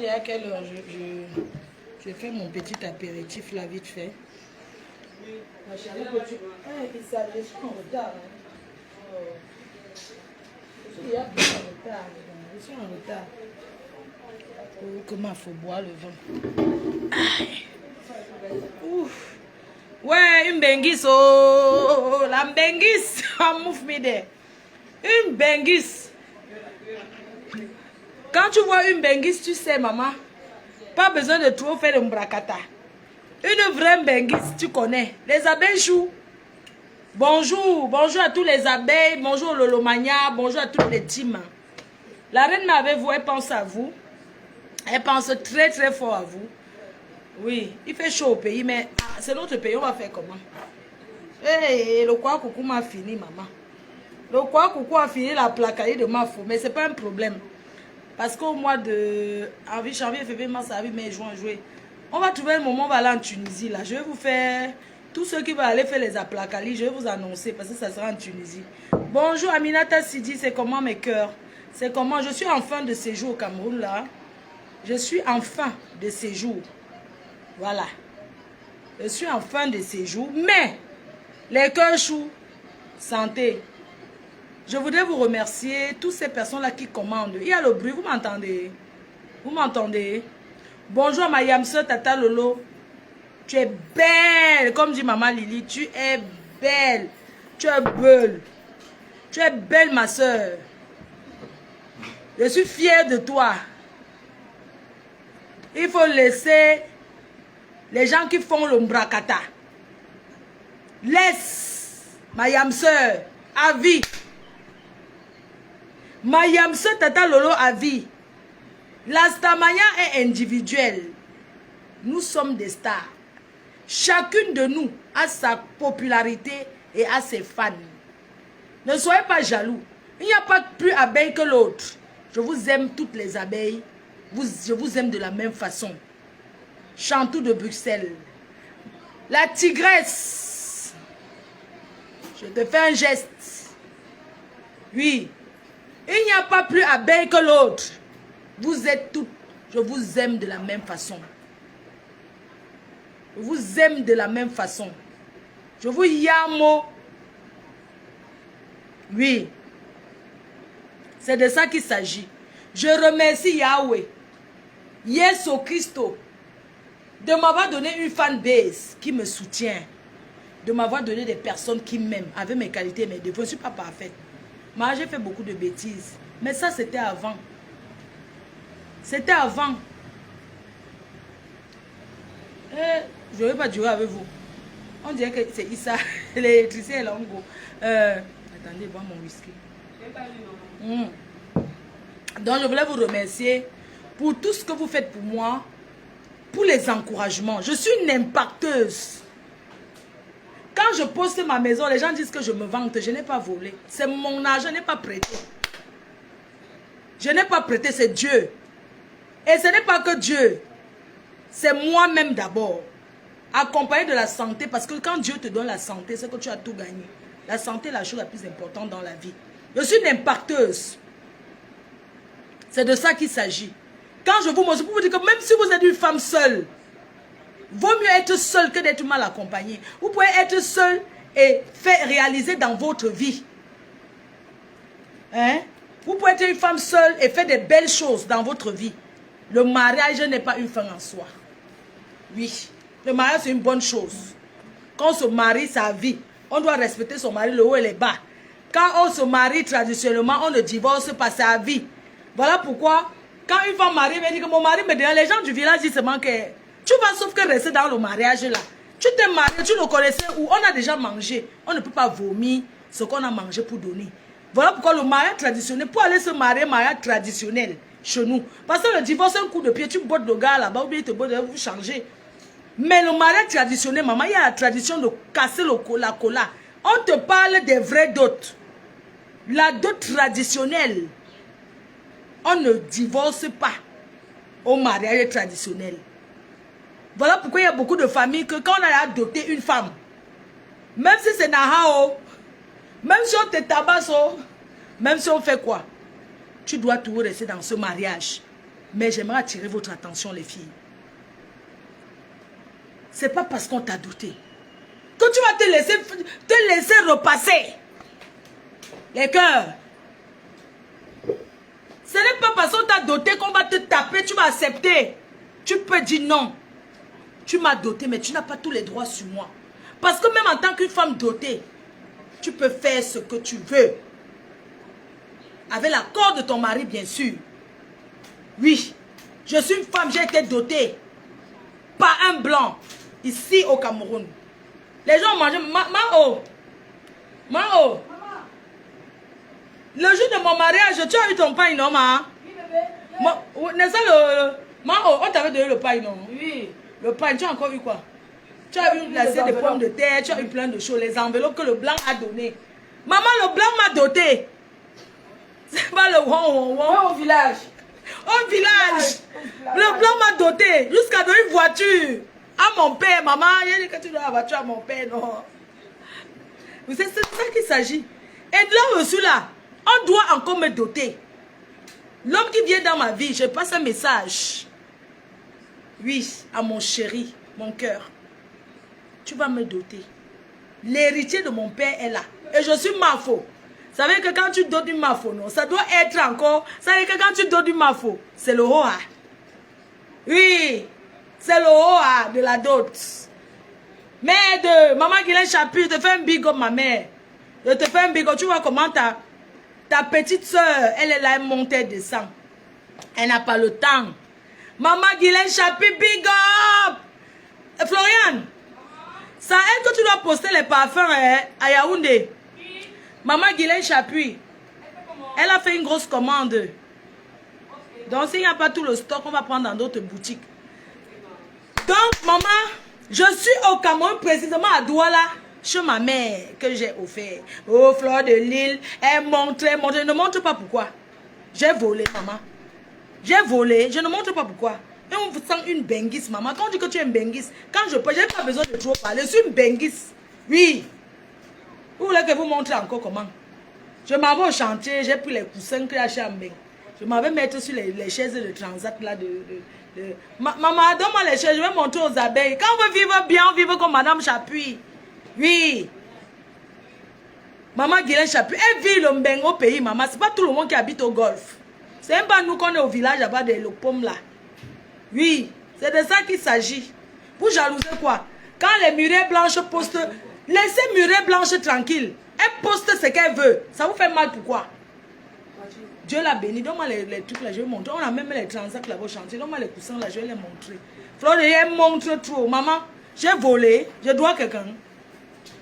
il y a quelle heure je fais mon petit apéritif là vite fait. Ma chérie, il s'allait, je suis en retard. Je suis en retard. Je suis en retard. Oh, comment il faut boire le vin. Aïe. Ouf. Ouais, une benguis. Oh, la benguis. Move me there. Une benguis. Quand tu vois une benguis, tu sais, maman, pas besoin de trop faire le mbrakata. Une vraie benguis, tu connais. Les abeilles jouent. Bonjour, bonjour à tous les abeilles, bonjour au Lolomania, bonjour à tous les teams. La reine avec vous, elle pense à vous. Elle pense très très fort à vous. Oui, il fait chaud au pays, mais c'est notre pays, on va faire comment? Hey, le quoi coucou m'a fini, maman. Le quoi coucou a fini la placaille de ma fou, mais c'est pas un problème. Parce qu'au mois de janvier, février, mars, avril, mai, juin, juillet, on va trouver un moment, on va aller en Tunisie. Là. Je vais vous faire, tous ceux qui vont aller faire les aplacali, je vais vous annoncer parce que ça sera en Tunisie. Bonjour Aminata Sidi, c'est comment mes cœurs? C'est comment? Je suis en fin de séjour au Cameroun là. Je suis en fin de séjour. Voilà. Je suis en fin de séjour, mais les cœurs chou, santé. Je voudrais vous remercier, toutes ces personnes-là qui commandent. Il y a le bruit, vous m'entendez? Vous m'entendez? Bonjour ma yamse Tata Lolo. Tu es belle, comme dit maman Lily, tu es belle. Tu es belle. Tu es belle ma soeur. Je suis fière de toi. Il faut laisser les gens qui font le mbrakata. Laisse ma yamse à vie. Ma yamse Tata Lolo à vie. La starmania est individuelle. Nous sommes des stars. Chacune de nous a sa popularité et a ses fans. Ne soyez pas jaloux. Il n'y a pas plus abeilles que l'autre. Je vous aime toutes les abeilles. Je vous aime de la même façon. Chantou de Bruxelles. La tigresse. Je te fais un geste. Oui. Il n'y a pas plus abeilles que l'autre. Vous êtes toutes. Je vous aime de la même façon. Je vous aime de la même façon. Je vous yamo. Oui. C'est de ça qu'il s'agit. Je remercie Yahweh. Yesu Christo. De m'avoir donné une fanbase qui me soutient. De m'avoir donné des personnes qui m'aiment. Avec mes qualités, mes défauts. Je ne suis pas parfaite. Moi, j'ai fait beaucoup de bêtises. Mais ça, c'était avant. C'était avant. Je ne vais pas durer avec vous. On dirait que c'est Issa. L'électricien est là en gros. Attendez, bois mon whisky. Donc, je voulais vous remercier pour tout ce que vous faites pour moi. Pour les encouragements. Je suis une impacteuse. Quand je poste ma maison, les gens disent que je me vante. Je n'ai pas volé. C'est mon argent, je n'ai pas prêté. Je n'ai pas prêté, c'est Dieu. Et ce n'est pas que Dieu. C'est moi-même d'abord. Accompagné de la santé. Parce que quand Dieu te donne la santé, c'est que tu as tout gagné. La santé est la chose la plus importante dans la vie. Je suis une impacteuse. C'est de ça qu'il s'agit. Quand je vous montre, je peux vous dire que même si vous êtes une femme seule, vaut mieux être seule que d'être mal accompagnée. Vous pouvez être seule et faire réaliser dans votre vie. Hein? Vous pouvez être une femme seule et faire des belles choses dans votre vie. Le mariage n'est pas une fin en soi. Oui, le mariage c'est une bonne chose. Quand on se marie sa vie, on doit respecter son mari le haut et le bas. Quand on se marie traditionnellement, on ne divorce pas sa vie. Voilà pourquoi, quand une femme mariée me dit que mon mari me donne, les gens du village disent seulement que tu vas sauf que rester dans le mariage là. Tu t'es marié, tu le connaissais où on a déjà mangé. On ne peut pas vomir ce qu'on a mangé pour donner. Voilà pourquoi le mariage traditionnel, pour aller se marier, mariage traditionnel chez nous. Parce que le divorce, c'est un coup de pied, tu bottes le gars là-bas, ou bien il te botte, vous changez. Mais le mariage traditionnel, maman, il y a la tradition de casser la cola. On te parle des vrais dots. La dot traditionnelle. On ne divorce pas au mariage traditionnel. Voilà pourquoi il y a beaucoup de familles que quand on a adopté une femme, même si c'est Nahao, même si on te tabasse, même si on fait quoi, tu dois toujours rester dans ce mariage. Mais j'aimerais attirer votre attention, les filles. C'est pas parce qu'on t'a douté que tu vas te laisser repasser les cœurs. Ce n'est pas parce qu'on t'a doté qu'on va te taper, tu vas accepter. Tu peux dire non. Tu m'as doté, mais tu n'as pas tous les droits sur moi. Parce que même en tant qu'une femme dotée, tu peux faire ce que tu veux. Avec l'accord de ton mari, bien sûr. Oui, je suis une femme, j'ai été dotée par un blanc, ici au Cameroun. Les gens mangent... Mao. Le jour de mon mariage, tu as eu ton pain, non, ma? N'est-ce pas le... Mao, on t'avait donné le pain, non? Oui. Le pain, tu as encore eu quoi? Tu as eu l'assiette de pommes de terre, tu as eu plein de choses, les enveloppes que le blanc a donné. Maman, le blanc m'a doté. C'est pas le won. Au village. Au village. Le blanc m'a doté. Jusqu'à donner une voiture. À mon père, maman. Il a dit que tu dois la voiture à mon père, non. C'est de ça qu'il s'agit. Et là aussi, là, on doit encore me doter. L'homme qui vient dans ma vie, je passe un message. Oui, à mon chéri, mon cœur. Tu vas me doter. L'héritier de mon père est là. Et je suis mafo. Vous savez que quand tu dotes du mafo, non, ça doit être encore... Ça veut dire que quand tu dotes du mafo, c'est le hoa. Oui, c'est le hoa de la dot. Mère de maman Guylaine Chapuis, je te fais un big up, ma mère. Je te fais un big up. Tu vois comment ta petite soeur, elle est là, elle monte, elle descend. Elle n'a pas le temps. Maman Guylaine Chapuis, big up. Florian, ça aide que tu dois poster les parfums à Yaoundé. Maman Guylaine Chapuis, elle a fait une grosse commande. Donc, s'il n'y a pas tout le stock, on va prendre dans d'autres boutiques. Donc, maman, je suis au Cameroun, précisément à Douala, chez ma mère, que j'ai offert. Oh, Fleur de Lille, elle montre, je ne montre pas pourquoi. J'ai volé, maman. J'ai volé, je ne montre pas pourquoi. Et on vous sent une benguisse, maman. Quand on dit que tu es une benguisse, quand je peux, je n'ai pas besoin de trop parler. Je suis une benguisse. Oui. Vous voulez que vous montre encore comment? Je m'en vais au chantier, j'ai pris les coussins que j'ai achetés en Beng. Je m'en vais mettre sur les chaises de transat là Maman, donne-moi les chaises, je vais montrer aux abeilles. Quand on veut vivre bien, on vit comme Madame Chapuis. Oui. Maman Guylaine Chapuis, elle vit le Mbeng au pays, maman. C'est pas tout le monde qui habite au golfe. C'est même pas nous qu'on est au village là-bas de l'Opom là. Oui, c'est de ça qu'il s'agit. Vous jalousez quoi? Quand les murets blanches postent, laissez murets blanches tranquilles. Elle poste ce qu'elle veut. Ça vous fait mal pourquoi? Dieu l'a béni. Donne-moi les trucs là, je vais montrer. On a même les transacts là-bas au chantier. Donne-moi les coussins là, je vais les montrer. Flore, elle montre trop. Maman, j'ai volé. Je dois quelqu'un.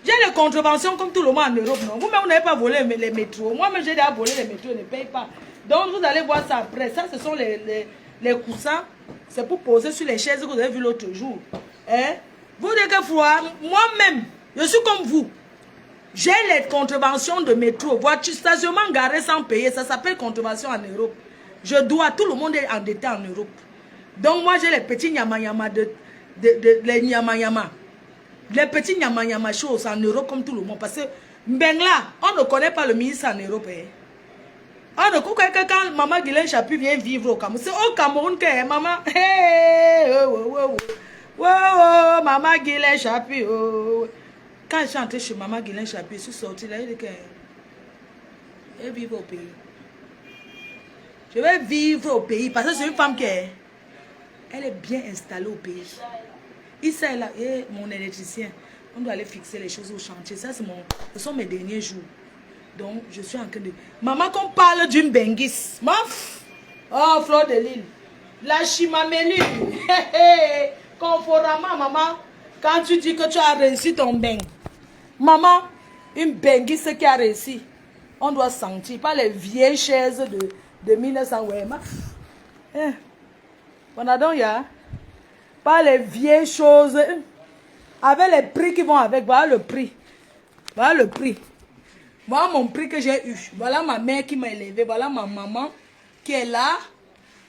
J'ai les contraventions comme tout le monde en Europe. Non? Vous-même, vous n'avez pas volé les métros. Moi-même, j'ai déjà volé les métros. Je ne paye pas. Donc, vous allez voir ça après. Ça, ce sont les coussins. C'est pour poser sur les chaises que vous avez vu l'autre jour. Hein? Vous dites que moi-même, je suis comme vous. J'ai les contraventions de métro, voiture, stationnement garé sans payer, ça s'appelle contravention en Europe. Je dois, tout le monde est endetté en Europe. Donc moi j'ai les petits nyama-nyama les nyama-nyama. Les petits nyama-nyama choses en Europe comme tout le monde. Parce que Mbengla, on ne connaît pas le ministre en Europe. Hein. On ne connaît que quand Maman Guylaine Chapuis vient vivre au Cameroun. C'est au Cameroun que maman... Hey, Maman Guylaine Chapuis, Quand je suis entrée chez Maman Guylaine Chapuis, je suis sortie là, elle dit qu'elle vivre au pays. Je vais vivre au pays parce que c'est une femme qui est... Elle est bien installée au pays. Ici, là, mon électricien, on doit aller fixer les choses au chantier. Ça, ce sont mes derniers jours. Donc, je suis en train de... Maman, qu'on parle d'une benguisse. Oh, Fleur de Lille. La chimamélie. Conformément, maman, quand tu dis que tu as réussi ton beng. Maman, une benguisse qui a réussi. On doit sentir. Pas les vieilles chaises de 1900. Ouais, voilà donc, ya. Pas les vieilles choses. Avec les prix qui vont avec. Voilà le prix. Voilà le prix. Voilà mon prix que j'ai eu. Voilà ma mère qui m'a élevé. Voilà ma maman qui est là.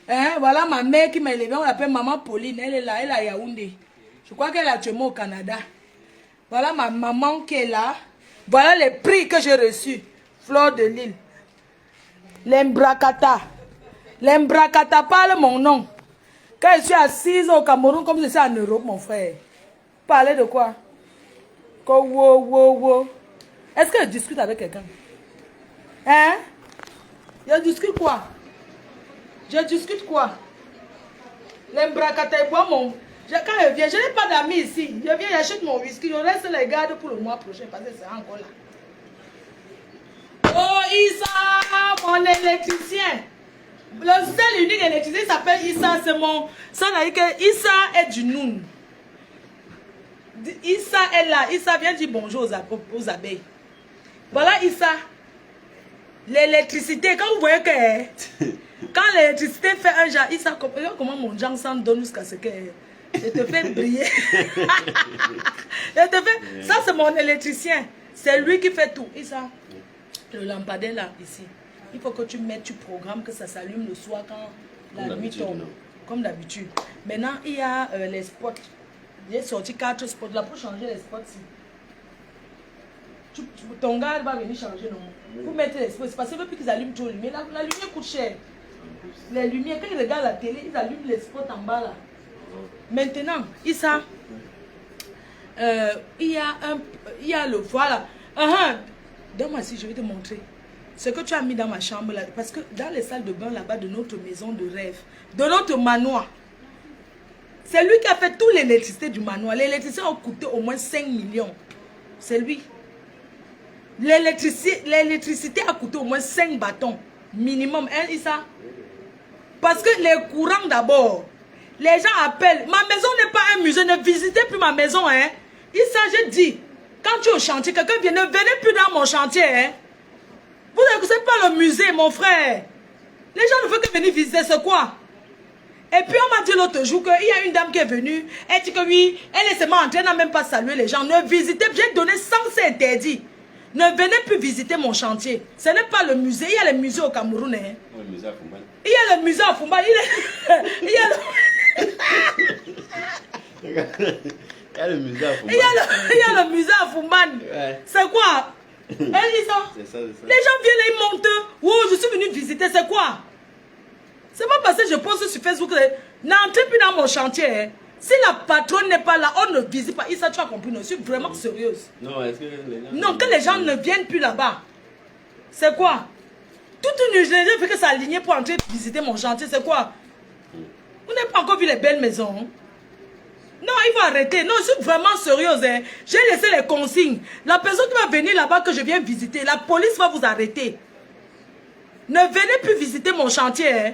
Hein? Voilà ma mère qui m'a élevé. On l'appelle maman Pauline. Elle est là. Elle est à Yaoundé. Je crois qu'elle est actuellement au Canada. Voilà ma maman qui est là. Voilà les prix que j'ai reçus. Fleur de Lille. L'Embrakata. L'Embrakata parle mon nom. Quand je suis assise au Cameroun, comme je suis en Europe, mon frère. Parler de quoi? Est-ce que je discute avec quelqu'un? Hein? Je discute quoi? Je discute quoi? L'Embrakata boit mon... Quand je viens, je n'ai pas d'amis ici. Je viens, j'achète mon whisky. Je reste les garde pour le mois prochain parce que c'est encore là. Oh, Issa, mon électricien. Le seul unique électricien s'appelle Issa. C'est mon... Ça veut dire que Issa est du Noun. Issa est là. Issa vient dire bonjour aux abeilles. Voilà Issa. L'électricité, quand vous voyez que... Quand l'électricité fait un genre, Issa, comment mon genre s'en donne jusqu'à ce que... Je te fais briller. Je te fais... Ça, c'est mon électricien. C'est lui qui fait tout. Issa, le lampadaire là, ici. Il faut que tu mettes, tu programmes que ça s'allume le soir quand la nuit tombe. Comme d'habitude. Maintenant, il y a les spots. J'ai sorti 4 spots là pour changer les spots. Ton gars va venir changer, non? Pour mettre les spots. C'est parce qu'il veut plus qu'ils allument tout. Mais la lumière coûte cher. Les lumières, quand ils regardent la télé, ils allument les spots en bas là. Maintenant, Issa, il y a le voilà. Donne-moi ici, je vais te montrer. Ce que tu as mis dans ma chambre là. Parce que dans les salles de bain là-bas de notre maison de rêve, de notre manoir, c'est lui qui a fait toute l'électricité du manoir. L'électricité a coûté au moins 5 millions. C'est lui. L'électricité a coûté au moins 5 bâtons. Minimum, hein, Issa? Parce que les courants d'abord. Les gens appellent. Ma maison n'est pas un musée. Ne visitez plus ma maison, hein. Issa, je dis. Quand tu es au chantier, quelqu'un vient. Ne venez plus dans mon chantier, hein. Vous n'écoutez pas le musée, mon frère. Les gens ne veulent que venir visiter. C'est quoi? Et puis on m'a dit l'autre jour qu'il y a une dame qui est venue. Elle dit que oui, elle est seulement en train de même pas saluer les gens. Ne visitez, j'ai donné 100, c'est interdit. Ne venez plus visiter mon chantier. Ce n'est pas le musée. Il y a les musées au Cameroun. Hein. Le musée à Fumban. Il y a le musée à Fumban. Il y a le musée à Fumban. Il y a le musée à Fumban. Ouais. C'est quoi? C'est ça. C'est ça. Les gens viennent et ils montent. Oh, je suis venu visiter. C'est quoi? C'est pas parce que je poste sur Facebook. N'entrez plus dans mon chantier. Hein. Si la patronne n'est pas là, on ne visite pas. Issa, tu as compris, non? Je suis vraiment sérieuse. Non, est-ce que les gens... Non, que les gens ne viennent plus là-bas. C'est quoi? Toute une journée, fait que ça aligne pour entrer visiter mon chantier. C'est quoi? Vous n'avez pas encore vu les belles maisons? Hein? Non, il faut arrêter. Non, je suis vraiment sérieuse. Hein? J'ai laissé les consignes. La personne qui va venir là-bas que je viens visiter, la police va vous arrêter. Ne venez plus visiter mon chantier. Hein?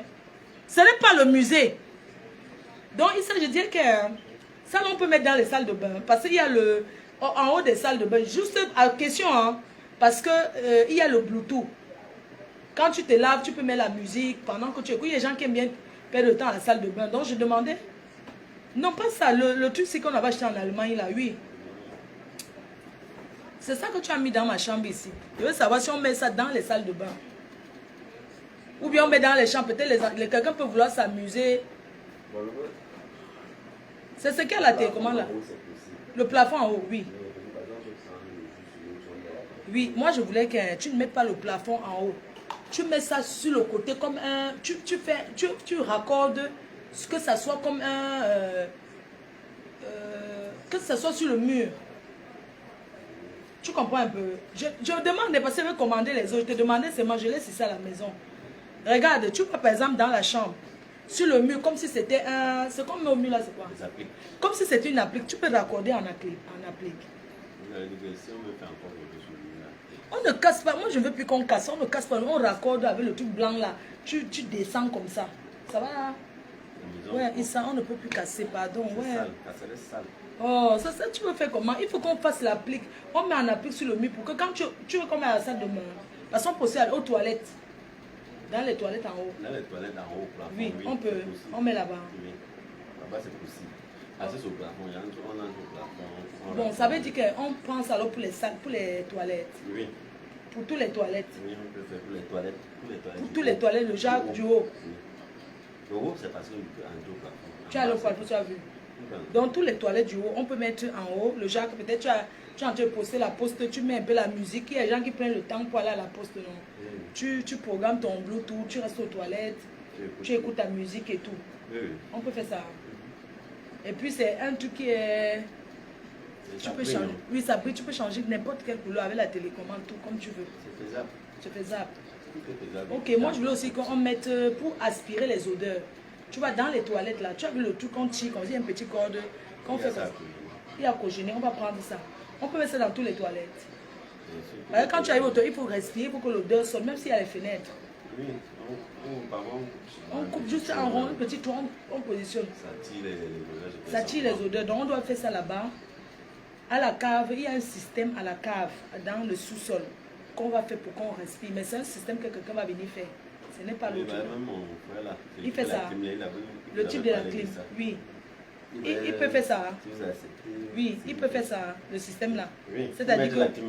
Ce n'est pas le musée. Donc, il s'agit de dire que ça, on peut mettre dans les salles de bain. Parce qu'il y a le... En haut des salles de bain. Juste à question, hein, parce que il y a le Bluetooth. Quand tu te laves, tu peux mettre la musique pendant que tu écoutes. Il y a des gens qui aiment bien perdre le temps à la salle de bain. Donc, je demandais... Non, pas ça. Le truc, c'est qu'on avait acheté en Allemagne, là, oui. C'est ça que tu as mis dans ma chambre ici. Je veux savoir si on met ça dans les salles de bain. Ou bien on met dans les chambres. Peut-être quelqu'un peut vouloir s'amuser. C'est ce qu'il y a à la télécommande là. Le plafond en haut, oui. Oui, moi je voulais que tu ne mettes pas le plafond en haut. Tu mets ça sur le côté comme un... Tu raccordes que ça soit comme un... que ça soit sur le mur. Tu comprends un peu? Je demande parce que je veux commander les autres. Je te demandais seulement, je laisse ici à la maison. Regarde, tu vas par exemple dans la chambre. Sur le mur, comme si c'était un... C'est comme au mur là, c'est quoi? Comme si c'était une applique. Tu peux raccorder en applique. On ne casse pas. Moi, je ne veux plus qu'on casse. On ne casse pas. On raccorde avec le truc blanc là. Tu descends comme ça. Ça va là? Ouais, et ça, on ne peut plus casser, pardon. Ouais. Sale. Oh, ça, tu veux faire comment? Il faut qu'on fasse l'applique. On met en applique sur le mur pour que quand tu veux qu'on mette à la salle de bain. Parce qu'on peut aussi aller aux toilettes. Dans les toilettes en haut. Dans les toilettes en haut, plafond. Oui, on peut. On met là-bas. Oui. Là-bas, c'est possible. C'est sur le plafond. On entre au plafond. Bon, ça veut dire qu'on pense alors pour les salles, pour les toilettes. Oui. Pour toutes les toilettes. Oui, on peut faire pour les toilettes. Pour tous les toilettes, le genre du haut. Oui. Le haut, c'est parce qu'on peut entrer au plafond. Tu as le plafond, tu as vu. Donc, toutes les toilettes du haut, on peut mettre en haut le genre. Peut-être tu es en train de poster la poste, tu mets un peu la musique. Il y a des gens qui prennent le temps pour aller à la poste. Non? Tu programmes ton Bluetooth, tu restes aux toilettes. Tu écoutes ta musique et tout. Oui. On peut faire ça. Et puis c'est un truc qui est... Tu peux changer. Oui, ça brille. Tu peux changer n'importe quelle couleur avec la télécommande, tout comme tu veux. C'est faisable. C'est faisable. C'est faisable. Ok, moi je veux aussi qu'on mette pour aspirer les odeurs. Tu vois, dans les toilettes là, tu as vu le truc qu'on tire, quand il y a une petite corde, qu'on fait comme ça. Il y a cogéné, on va prendre ça. On peut mettre ça dans toutes les toilettes. Quand tu arrives au toilette, il faut respirer pour que l'odeur sorte, même s'il y a les fenêtres. Oui, on coupe juste en rond, un petit tour, on positionne. Ça tire les odeurs. Donc on doit faire ça là-bas. À la cave, il y a un système à la cave, dans le sous-sol, qu'on va faire pour qu'on respire. Mais c'est un système que quelqu'un va venir faire. Ce n'est pas l'autre. Il fait ça. Le type de la clim, oui. Il peut faire ça. Oui, il peut faire ça, le système là. C'est-à-dire que...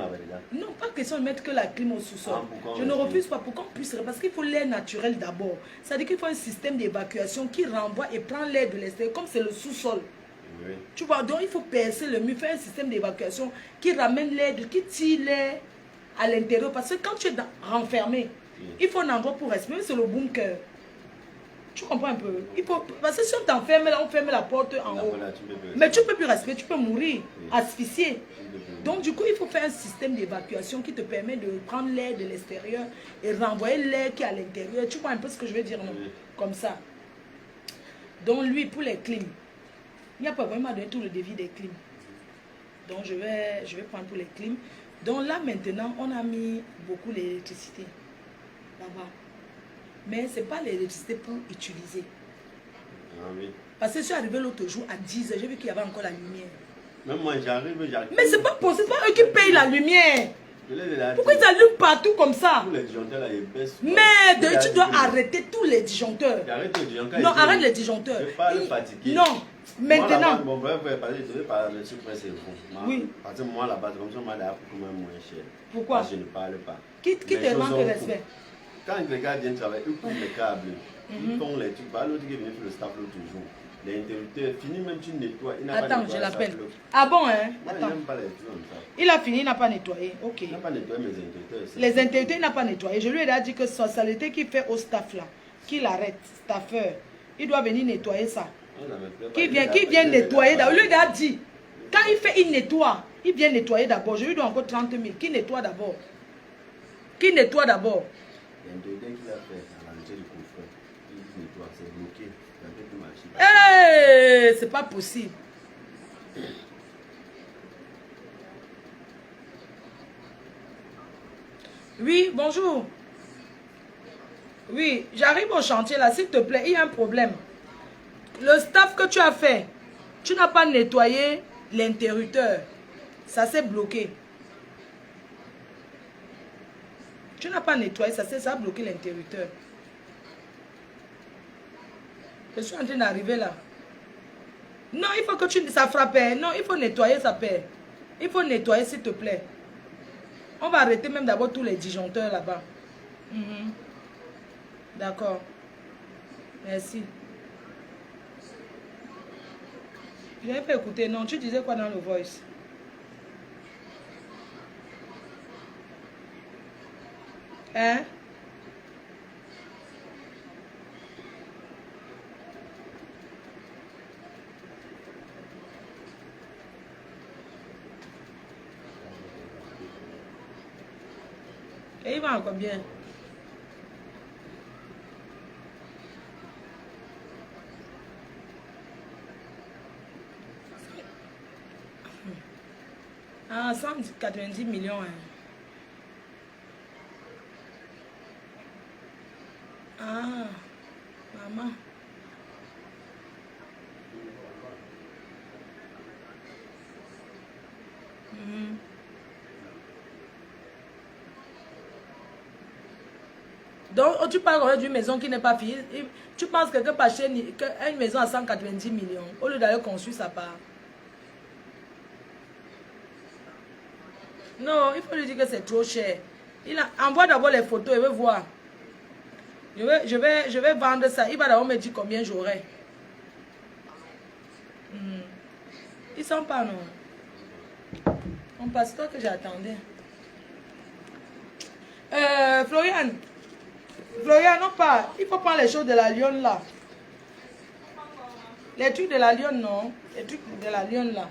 Non, pas question de mettre que la clim au sous-sol. Je ne refuse pas pour qu'on puisse... Parce qu'il faut l'air naturel d'abord. C'est-à-dire qu'il faut un système d'évacuation qui renvoie et prend l'air de l'extérieur, comme c'est le sous-sol. Oui. Tu vois, donc il faut percer le mur, faire un système d'évacuation qui ramène l'air, qui tire l'air à l'intérieur. Parce que quand tu es renfermé, il faut un endroit pour respirer, c'est le bunker. Tu comprends un peu? Il faut, parce que si on t'enferme là, on ferme la porte en haut. Mais tu ne peux plus respirer, tu peux mourir, asphyxier. Donc du coup, il faut faire un système d'évacuation qui te permet de prendre l'air de l'extérieur et renvoyer l'air qui est à l'intérieur. Tu vois un peu ce que je veux dire, non? Comme ça. Donc lui, pour les clims, il n'y a pas vraiment donné tout le devis des clims. Donc je vais prendre pour les clims. Donc là maintenant, on a mis beaucoup l'électricité là-bas. Mais ce n'est pas l'électricité pour utiliser. Ah, oui. Parce que je suis arrivé l'autre jour à 10h, j'ai vu qu'il y avait encore la lumière. Même moi j'arrive. Mais c'est pas possible, c'est pas eux qui payent la lumière. Pourquoi ils allument partout comme ça? Tous les disjoncteurs là, ils baissent. Mais tu dois arrêter tous les disjoncteurs. Non, arrête les disjoncteurs. Je ne pas le fatiguer. Non, maintenant. Bon, bref, je par le sucre, c'est bon. Oui. Parce que moi là-bas, comme ça, moi là, pour quand même moins cher. Pourquoi? Parce que je ne parle pas. Qui te manque de respect? Quand les gars viennent travailler, ils coupent les câbles. Ils font les trucs. L'autre qui vient faire le staff l'autre jour. Les interrupteurs, fini même tu nettoies. Attends, je l'appelle. Ah bon, hein? Attends. Moi, pas les trucs comme ça. Il a fini, il n'a pas nettoyé. Ok. Il n'a pas nettoyé mes interrupteurs. Les interrupteurs, il n'a pas nettoyé. Je lui ai dit que sa saleté qu'il fait au staff là, qu'il arrête, staffeur, il doit venir nettoyer ça. Qui vient nettoyer d'abord. Lui, il a dit, quand il fait, il nettoie. Il vient nettoyer d'abord. Je lui donne encore 30 000. Qui nettoie d'abord? Qui nettoie d'abord? L'interrupteur qu'il a fait à l'entrée du coffre, il nettoie, c'est bloqué. Hey, c'est pas possible. Oui, bonjour. Oui, j'arrive au chantier là, s'il te plaît, il y a un problème. Le staff que tu as fait, tu n'as pas nettoyé l'interrupteur. Ça s'est bloqué. Tu n'as pas nettoyé, ça a bloqué l'interrupteur. Je suis en train d'arriver là. Non, il faut que ça frappe. Non, il faut nettoyer, ça perd. Il faut nettoyer, s'il te plaît. On va arrêter même d'abord tous les disjoncteurs là-bas. D'accord. Merci. Je n'ai pas écouté. Non, tu disais quoi dans le voice? Hein? Et il va en combien? Ah, 190 millions. Hein. Ah, maman. Donc, tu parles d'une maison qui n'est pas finie. Tu penses que quelqu'un peut acheter une maison à 190 millions au lieu d'aller construire sa part. Non, il faut lui dire que c'est trop cher. Envoie d'abord les photos, il veut voir. Je vais vendre ça. Il va d'abord me dire combien j'aurai. Ils sont pas, non. On passe toi que j'attendais. Florian, Florian, non pas. Il faut prendre les choses de la lionne là. Les trucs de la lionne, non. Les trucs de la lionne là.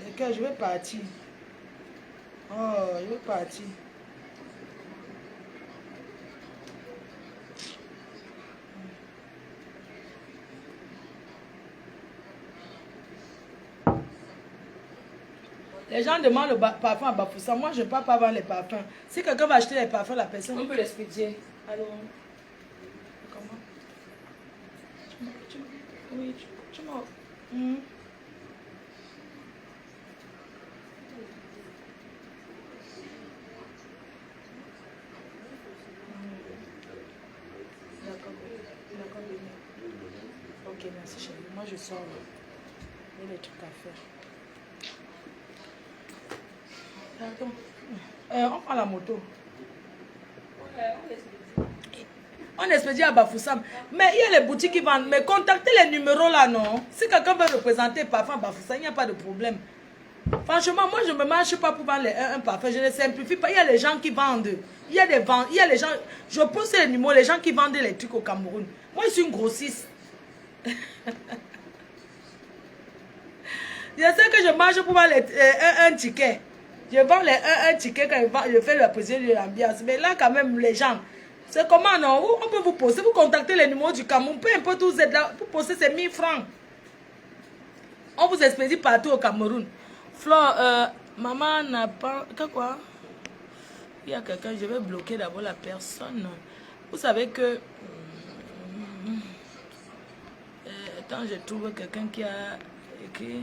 Lesquels je vais partir. Oh, je vais partir. Les gens demandent le parfum à Bafoussam. Moi, je ne peux pas vendre les parfums. Si quelqu'un va acheter les parfums, la personne... On peut l'expédier. Alors, comment? Oui, tu m'as... D'accord. Ok, merci chérie. Moi, je sors. Il y a des trucs à faire. On prend la moto. On expédie à Bafoussam. Mais il y a les boutiques qui vendent. Mais contactez les numéros là, non? Si quelqu'un veut représenter parfum Bafoussam, il n'y a pas de problème. Franchement, moi, je ne me marche pas pour vendre un parfum. Je ne simplifie pas. Il y a les gens qui vendent. Il y a les gens. Je pose les numéros, les gens qui vendent les trucs au Cameroun. Moi, je suis une grossiste. Je sais que je marche pour vendre un ticket. Je vends un ticket quand je fais le président de l'ambiance. Mais là, quand même, les gens, c'est comment, non? On peut vous poster, vous contactez les numéros du Cameroun. Peu importe où vous êtes là, pour poster, c'est 1000 francs. On vous expédie partout au Cameroun. Flore, maman n'a pas... Quoi? Il y a quelqu'un, je vais bloquer d'abord la personne. Vous savez que... Attends, je trouve quelqu'un qui a écrit...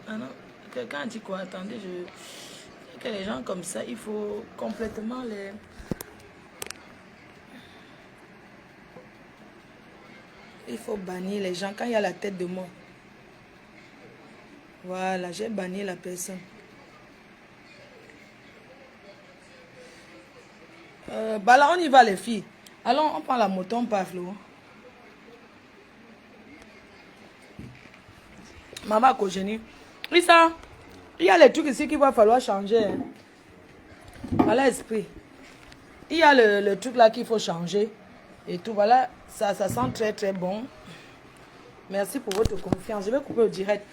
Ah non, quelqu'un a dit quoi? Attendez, je... Que les gens comme ça, il faut complètement les... Il faut bannir les gens quand il y a la tête de mort. Voilà, j'ai banni la personne. Bah là, on y va les filles. Allons, on prend la moto, on part, Flo. Maman Kojeni. Oui, ça. Il y a les trucs ici qu'il va falloir changer. Hein. Voilà, esprit. Il y a le truc là qu'il faut changer. Et tout, voilà. Ça sent très, très bon. Merci pour votre confiance. Je vais couper au direct.